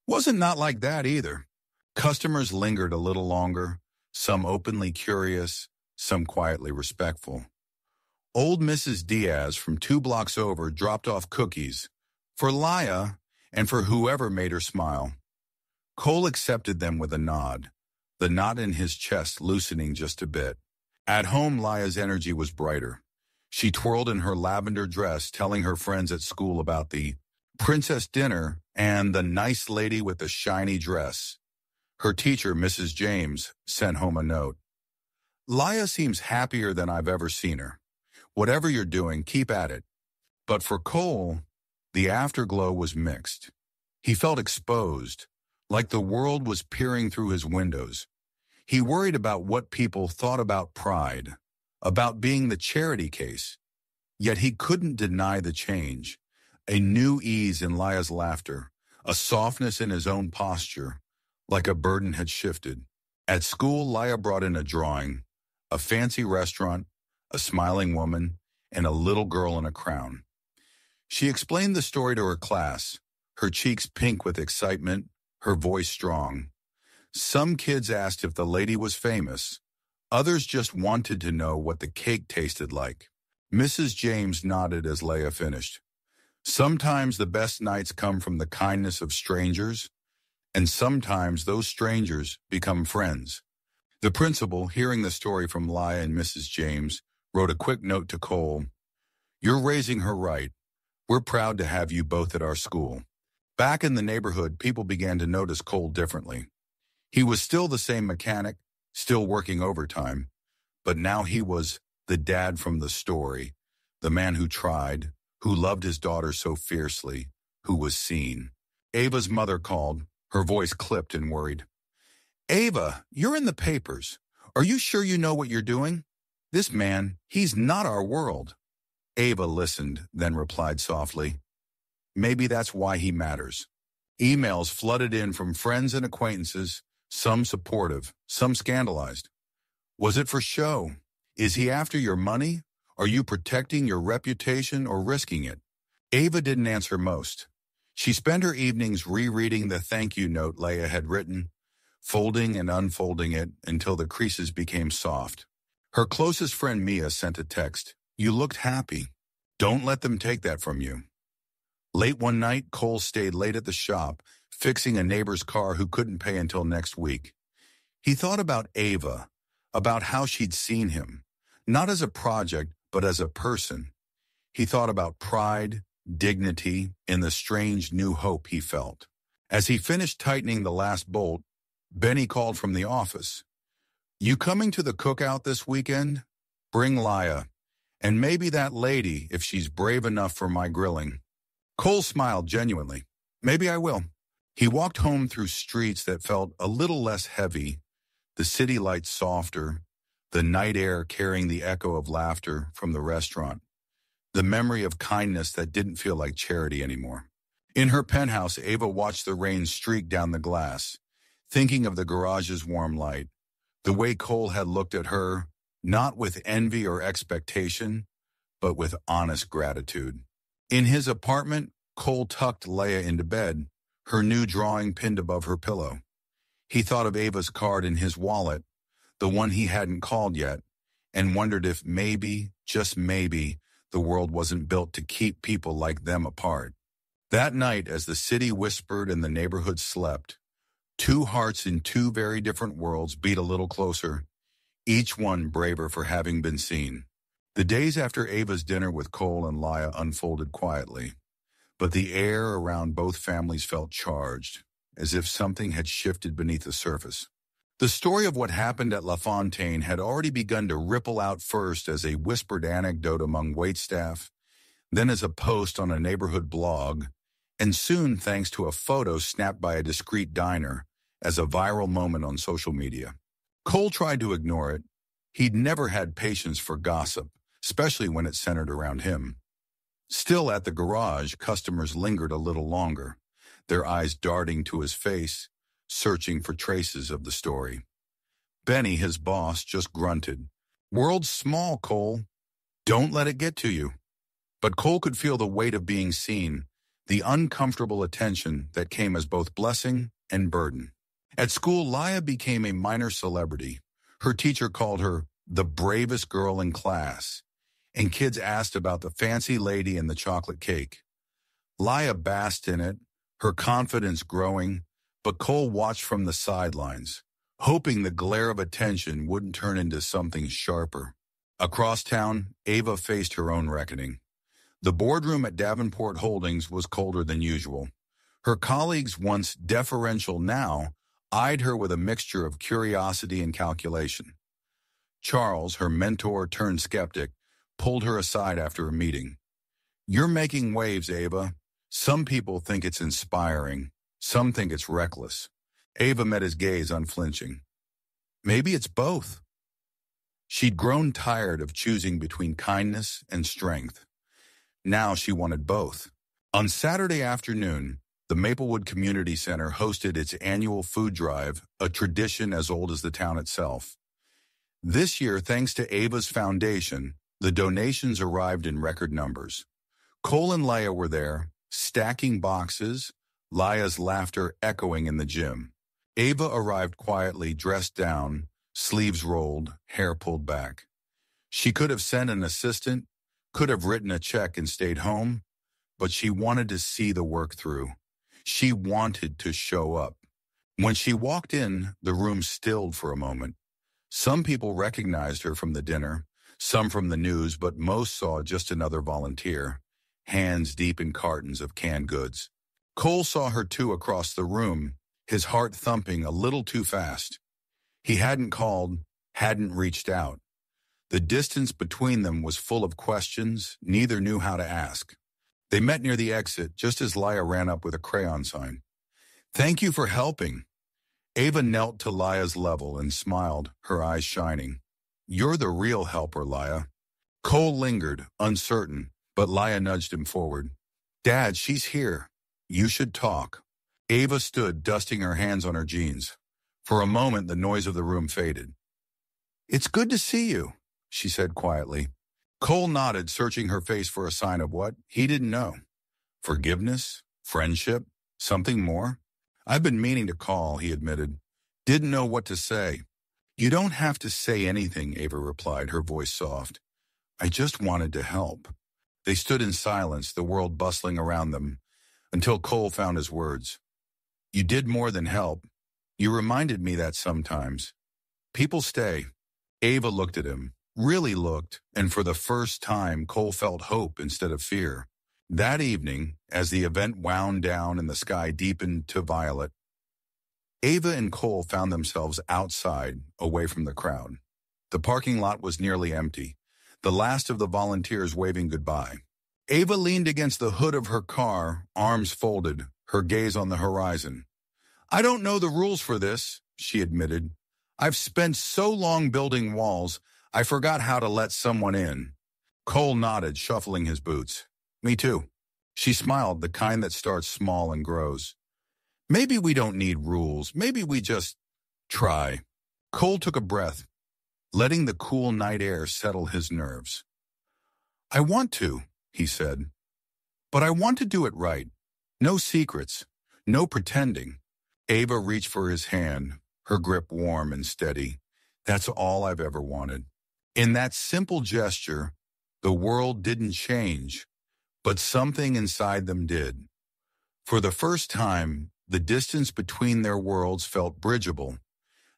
"Wasn't not like that either." Customers lingered a little longer, some openly curious, some quietly respectful. Old Mrs. Diaz from 2 blocks over dropped off cookies for Laya and for whoever made her smile. Cole accepted them with a nod, the knot in his chest loosening just a bit. At home, Laya's energy was brighter. She twirled in her lavender dress, telling her friends at school about the princess dinner and the nice lady with the shiny dress. Her teacher, Mrs. James, sent home a note. "Laya seems happier than I've ever seen her. Whatever you're doing, keep at it." But for Cole, the afterglow was mixed. He felt exposed, like the world was peering through his windows. He worried about what people thought about pride, about being the charity case. Yet he couldn't deny the change, a new ease in Laya's laughter, a softness in his own posture, like a burden had shifted. At school, Laya brought in a drawing, a fancy restaurant, a smiling woman, and a little girl in a crown. She explained the story to her class, her cheeks pink with excitement, her voice strong. Some kids asked if the lady was famous. Others just wanted to know what the cake tasted like. Mrs. James nodded as Leah finished. Sometimes the best nights come from the kindness of strangers, and sometimes those strangers become friends. The principal, hearing the story from Leah and Mrs. James, wrote a quick note to Cole. You're raising her right. We're proud to have you both at our school. Back in the neighborhood, people began to notice Cole differently. He was still the same mechanic, still working overtime, but now he was the dad from the story, the man who tried, who loved his daughter so fiercely, who was seen. Ava's mother called, her voice clipped and worried. Ava, you're in the papers. Are you sure you know what you're doing? This man, he's not our world. Ava listened, then replied softly, maybe that's why he matters. Emails flooded in from friends and acquaintances, some supportive, some scandalized. Was it for show? Is he after your money? Are you protecting your reputation or risking it? Ava didn't answer most. She spent her evenings rereading the thank you note Leah had written, folding and unfolding it until the creases became soft. Her closest friend Mia sent a text. You looked happy. Don't let them take that from you. Late one night, Cole stayed late at the shop, fixing a neighbor's car who couldn't pay until next week. He thought about Ava, about how she'd seen him, not as a project, but as a person. He thought about pride, dignity, and the strange new hope he felt. As he finished tightening the last bolt, Benny called from the office. You coming to the cookout this weekend? Bring Leah, and maybe that lady if she's brave enough for my grilling. Cole smiled genuinely. Maybe I will. He walked home through streets that felt a little less heavy, the city lights softer, the night air carrying the echo of laughter from the restaurant, the memory of kindness that didn't feel like charity anymore. In her penthouse, Ava watched the rain streak down the glass, thinking of the garage's warm light, the way Cole had looked at her, not with envy or expectation, but with honest gratitude. In his apartment, Cole tucked Leah into bed, her new drawing pinned above her pillow. He thought of Ava's card in his wallet, the one he hadn't called yet, and wondered if maybe, just maybe, the world wasn't built to keep people like them apart. That night, as the city whispered and the neighborhood slept, two hearts in two very different worlds beat a little closer, each one braver for having been seen. The days after Ava's dinner with Cole and Leah unfolded quietly, but the air around both families felt charged, as if something had shifted beneath the surface. The story of what happened at La Fontaine had already begun to ripple out first as a whispered anecdote among waitstaff, then as a post on a neighborhood blog, and soon, thanks to a photo snapped by a discreet diner, as a viral moment on social media. Cole tried to ignore it. He'd never had patience for gossip, especially when it centered around him. Still at the garage, customers lingered a little longer, their eyes darting to his face, searching for traces of the story. Benny, his boss, just grunted. World's small, Cole. Don't let it get to you. But Cole could feel the weight of being seen, the uncomfortable attention that came as both blessing and burden. At school, Leah became a minor celebrity. Her teacher called her the bravest girl in class, and kids asked about the fancy lady and the chocolate cake. Leah basked in it, her confidence growing, but Cole watched from the sidelines, hoping the glare of attention wouldn't turn into something sharper. Across town, Ava faced her own reckoning. The boardroom at Davenport Holdings was colder than usual. Her colleagues, once deferential now, eyed her with a mixture of curiosity and calculation. Charles, her mentor turned skeptic, pulled her aside after a meeting. You're making waves, Ava. Some people think it's inspiring. Some think it's reckless. Ava met his gaze unflinching. Maybe it's both. She'd grown tired of choosing between kindness and strength. Now she wanted both. On Saturday afternoon, the Maplewood Community Center hosted its annual food drive, a tradition as old as the town itself. This year, thanks to Ava's foundation, the donations arrived in record numbers. Cole and Leah were there, stacking boxes, Leah's laughter echoing in the gym. Ava arrived quietly, dressed down, sleeves rolled, hair pulled back. She could have sent an assistant, could have written a check and stayed home, but she wanted to see the work through. She wanted to show up. When she walked in, the room stilled for a moment. Some people recognized her from the dinner, some from the news, but most saw just another volunteer, hands deep in cartons of canned goods. Cole saw her too across the room, his heart thumping a little too fast. He hadn't called, hadn't reached out. The distance between them was full of questions neither knew how to ask. They met near the exit just as Laya ran up with a crayon sign. "Thank you for helping." Ava knelt to Laya's level and smiled, her eyes shining. "You're the real helper, Laya." Cole lingered, uncertain, but Laya nudged him forward. "Dad, she's here. You should talk." Ava stood, dusting her hands on her jeans. For a moment, the noise of the room faded. "It's good to see you," she said quietly. Cole nodded, searching her face for a sign of what he didn't know. Forgiveness? Friendship? Something more? "I've been meaning to call," he admitted. "Didn't know what to say." "You don't have to say anything," Ava replied, her voice soft. "I just wanted to help." They stood in silence, the world bustling around them, until Cole found his words. "You did more than help. You reminded me that sometimes. People stay." Ava looked at him, really looked, and for the first time Cole felt hope instead of fear. That evening, as the event wound down and the sky deepened to violet, Ava and Cole found themselves outside, away from the crowd. The parking lot was nearly empty, the last of the volunteers waving goodbye. Ava leaned against the hood of her car, arms folded, her gaze on the horizon. "I don't know the rules for this," she admitted. "I've spent so long building walls, I forgot how to let someone in." Cole nodded, shuffling his boots. "Me too." She smiled, the kind that starts small and grows. "Maybe we don't need rules. Maybe we just try." Cole took a breath, letting the cool night air settle his nerves. "I want to," he said. "But I want to do it right. No secrets. No pretending." Ava reached for his hand, her grip warm and steady. "That's all I've ever wanted." In that simple gesture, the world didn't change, but something inside them did. For the first time, the distance between their worlds felt bridgeable,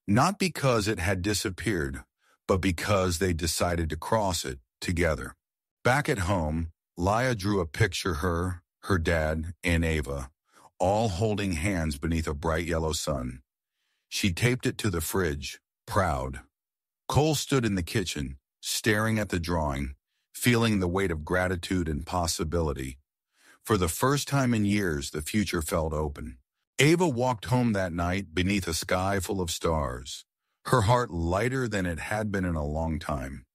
not because it had disappeared, but because they decided to cross it together. Back at home, Laya drew a picture her dad, and Ava, all holding hands beneath a bright yellow sun. She taped it to the fridge, proud. Cole stood in the kitchen, staring at the drawing, feeling the weight of gratitude and possibility. For the first time in years, the future felt open. Ava walked home that night beneath a sky full of stars, her heart lighter than it had been in a long time.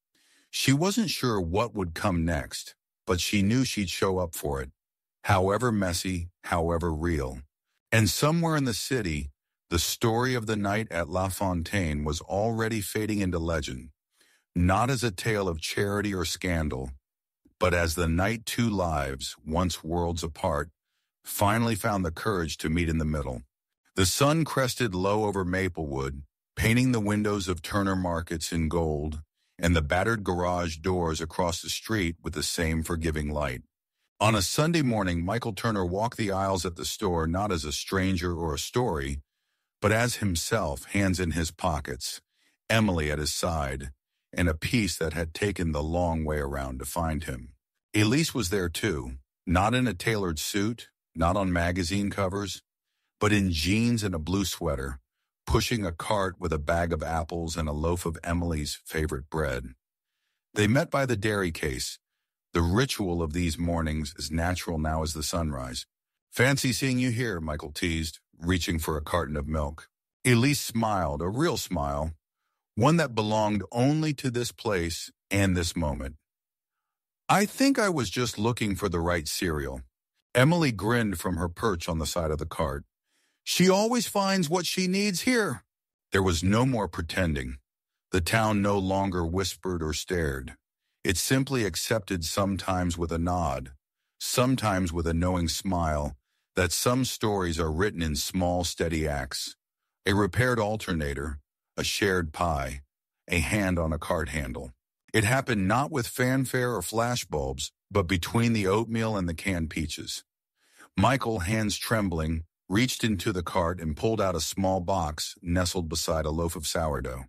She wasn't sure what would come next, but she knew she'd show up for it, however messy, however real. And somewhere in the city, the story of the night at La Fontaine was already fading into legend, not as a tale of charity or scandal, but as the night two lives, once worlds apart, finally found the courage to meet in the middle. The sun crested low over Maplewood, painting the windows of Turner Markets in gold, and the battered garage doors across the street with the same forgiving light. On a Sunday morning, Michael Turner walked the aisles at the store not as a stranger or a story, but as himself, hands in his pockets, Emily at his side, and a peace that had taken the long way around to find him. Elise was there too, not in a tailored suit, not on magazine covers, but in jeans and a blue sweater, pushing a cart with a bag of apples and a loaf of Emily's favorite bread. They met by the dairy case, the ritual of these mornings as natural now as the sunrise. "Fancy seeing you here," Michael teased, reaching for a carton of milk. Elise smiled, a real smile, one that belonged only to this place and this moment. "I think I was just looking for the right cereal." Emily grinned from her perch on the side of the cart. "She always finds what she needs here." There was no more pretending. The town no longer whispered or stared. It simply accepted, sometimes with a nod, sometimes with a knowing smile, that some stories are written in small, steady acts. A repaired alternator, a shared pie, a hand on a cart handle. It happened not with fanfare or flashbulbs, but between the oatmeal and the canned peaches. Michael, hands trembling, reached into the cart and pulled out a small box nestled beside a loaf of sourdough.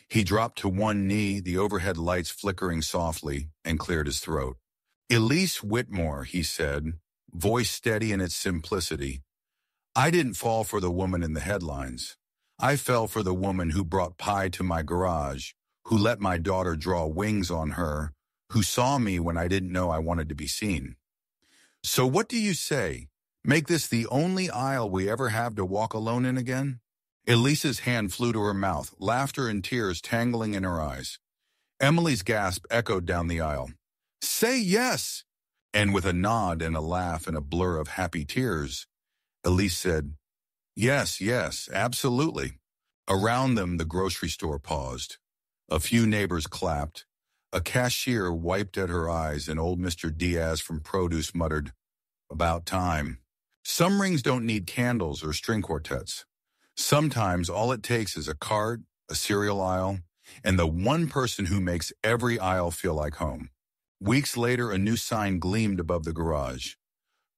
He dropped to one knee, the overhead lights flickering softly, and cleared his throat. "Elise Whitmore," he said, voice steady in its simplicity. "I didn't fall for the woman in the headlines. I fell for the woman who brought pie to my garage, who let my daughter draw wings on her, who saw me when I didn't know I wanted to be seen. So what do you say? Make this the only aisle we ever have to walk alone in again?" Elise's hand flew to her mouth, laughter and tears tangling in her eyes. Emily's gasp echoed down the aisle. "Say yes!" And with a nod and a laugh and a blur of happy tears, Elise said, "Yes, yes, absolutely." Around them, the grocery store paused. A few neighbors clapped. A cashier wiped at her eyes, and old Mr. Diaz from produce muttered, "About time." Some rings don't need candles or string quartets. Sometimes all it takes is a cart, a cereal aisle, and the one person who makes every aisle feel like home. Weeks later, a new sign gleamed above the garage.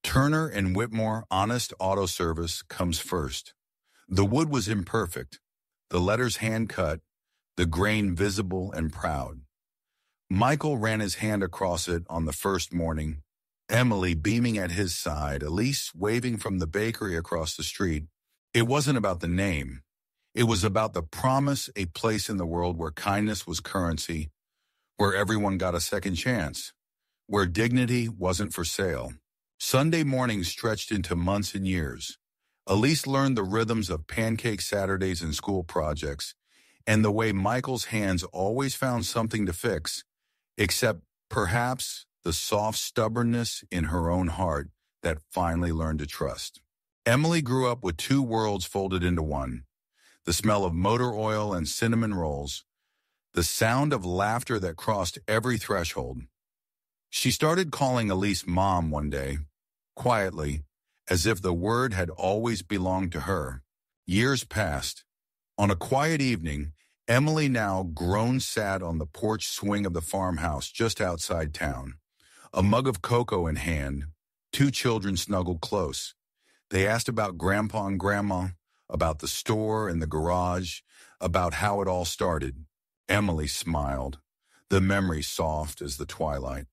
Turner and Whitmore Honest Auto Service comes first. The wood was imperfect, the letters hand-cut, the grain visible and proud. Michael ran his hand across it on the first morning, Emily beaming at his side, Elise waving from the bakery across the street. It wasn't about the name. It was about the promise, a place in the world where kindness was currency, where everyone got a second chance, where dignity wasn't for sale. Sunday mornings stretched into months and years. Elise learned the rhythms of pancake Saturdays and school projects, and the way Michael's hands always found something to fix, except perhaps the soft stubbornness in her own heart that finally learned to trust. Emily grew up with two worlds folded into one: the smell of motor oil and cinnamon rolls, the sound of laughter that crossed every threshold. She started calling Elise Mom one day, quietly, as if the word had always belonged to her. Years passed. On a quiet evening, Emily, now grown, sat on the porch swing of the farmhouse just outside town. A mug of cocoa in hand, two children snuggled close. They asked about Grandpa and Grandma, about the store and the garage, about how it all started. Emily smiled, the memory soft as the twilight.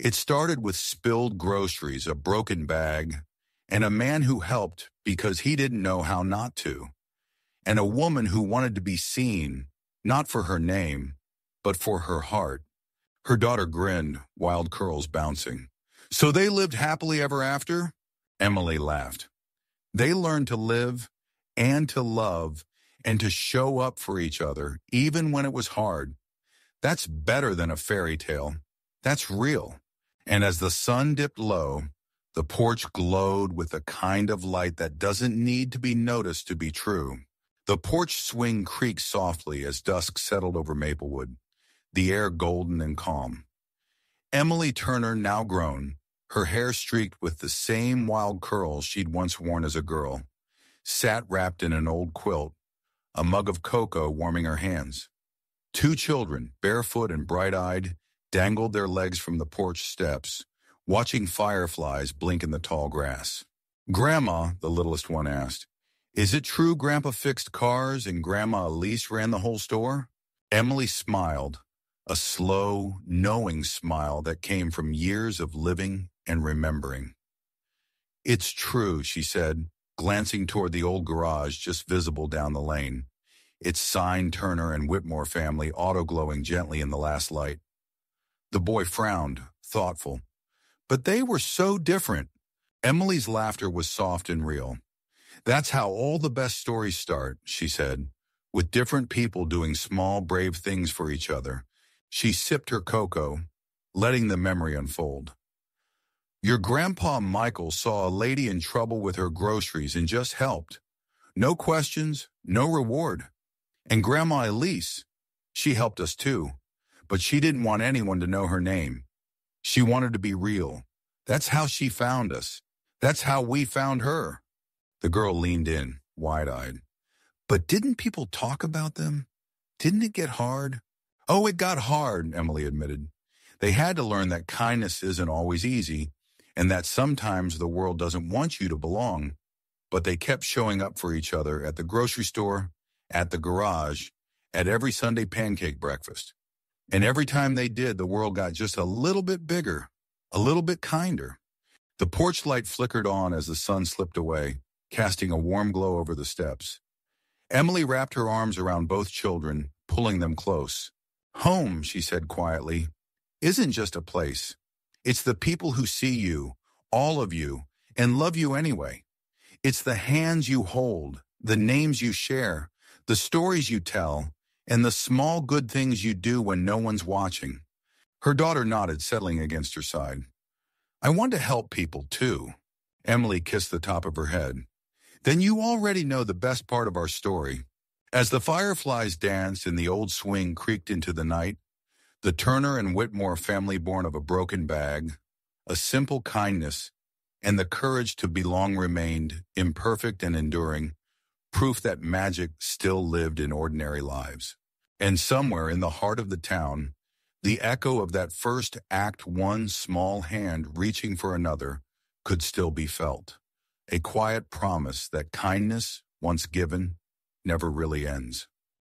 It started with spilled groceries, a broken bag, and a man who helped because he didn't know how not to, and a woman who wanted to be seen, not for her name, but for her heart. Her daughter grinned, wild curls bouncing. "So they lived happily ever after?" Emily laughed. "They learned to live and to love and to show up for each other, even when it was hard. That's better than a fairy tale. That's real." And as the sun dipped low, the porch glowed with a kind of light that doesn't need to be noticed to be true. The porch swing creaked softly as dusk settled over Maplewood, the air golden and calm. Emily Turner, now grown, her hair streaked with the same wild curls she'd once worn as a girl, sat wrapped in an old quilt, a mug of cocoa warming her hands. Two children, barefoot and bright-eyed, dangled their legs from the porch steps, watching fireflies blink in the tall grass. "Grandma," the littlest one asked, "is it true Grandpa fixed cars and Grandma Elise ran the whole store?" Emily smiled, a slow, knowing smile that came from years of living and remembering. "It's true," she said, glancing toward the old garage just visible down the lane, its sign Turner and Whitmore family auto-glowing gently in the last light. The boy frowned, thoughtful. But they were so different. Emily's laughter was soft and real. "That's how all the best stories start," she said, "with different people doing small, brave things for each other." She sipped her cocoa, letting the memory unfold. "Your grandpa Michael saw a lady in trouble with her groceries and just helped. No questions, no reward. And Grandma Elise, she helped us too, but she didn't want anyone to know her name. She wanted to be real. That's how she found us. That's how we found her." The girl leaned in, wide-eyed. "But didn't people talk about them? Didn't it get hard? Oh, it got hard, Emily admitted. They had to learn that kindness isn't always easy, and that sometimes the world doesn't want you to belong, but they kept showing up for each other at the grocery store, at the garage, at every Sunday pancake breakfast. And every time they did, the world got just a little bit bigger, a little bit kinder. The porch light flickered on as the sun slipped away, casting a warm glow over the steps. Emily wrapped her arms around both children, pulling them close. Home, she said quietly, isn't just a place. It's the people who see you, all of you, and love you anyway. It's the hands you hold, the names you share, the stories you tell, and the small good things you do when no one's watching. Her daughter nodded, settling against her side. I want to help people, too. Emily kissed the top of her head. Then you already know the best part of our story. As the fireflies danced and the old swing creaked into the night, the Turner and Whitmore family born of a broken bag, a simple kindness, and the courage to belong remained, imperfect and enduring, proof that magic still lived in ordinary lives. And somewhere in the heart of the town, the echo of that first Act One small hand reaching for another could still be felt. A quiet promise that kindness, once given, never really ends.